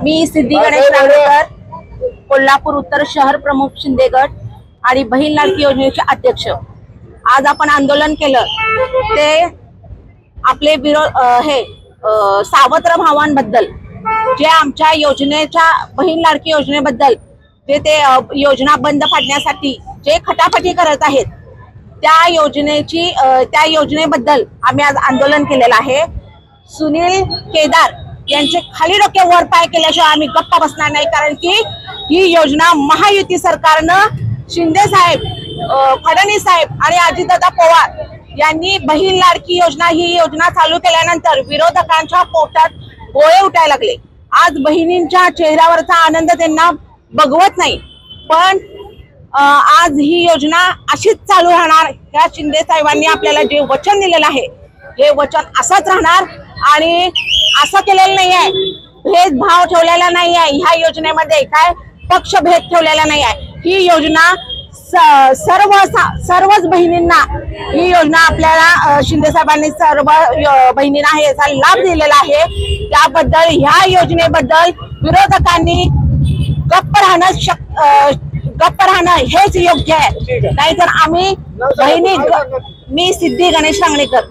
मी सिद्धी गणेश रांगणेकर, कोल्हापूर उत्तर शहर प्रमुख शिंदे गट आणि बहीण लाडकी योजनेचे अध्यक्ष। आज आपण आंदोलन केलं ते आपले सावत्र भावांबद्दल, जे आमच्या योजनेच्या बहीण लाडकी योजनेबद्दल जे ते योजना बंद पाडण्यासाठी जे खटापटी करत आहेत, त्या योजनेबद्दल आम्ही आज आंदोलन केलेलं आहे। सुनील केदार यांचे खाली डोके वर पाय केल्याशिवाय आम्ही गप्पा बसणार नाही, कारण की ही योजना महायुती सरकारनं शिंदे साहेब, फडणवीस साहेब आणि अजितदादा पवार यांनी बहीण लाडकी योजना ही योजना चालू केल्यानंतर विरोधकांच्या पोटात गोळे उठायला लागले। आज बहिणींच्या चेहऱ्यावरचा आनंद त्यांना बघवत नाही, पण आज ही योजना अशीच चालू राहणार। या शिंदे साहेबांनी आपल्याला जे वचन दिलेलं आहे हे वचन असंच राहणार आणि असं केलेलं नाही आहे, भेदभाव ठेवलेला नाही आहे ह्या योजनेमध्ये, काय पक्षभेद ठेवलेला नाही आहे। ही योजना सर्वच बहिणींना ही योजना आपल्याला शिंदे साहेबांनी सर्व बहिणींना याचा लाभ दिलेला आहे। त्याबद्दल ह्या योजनेबद्दल विरोधकांनी गप्प राहणं हेच योग्य आहे, नाहीतर आम्ही बहिणी। मी सिद्धी गणेश रांगणेकर।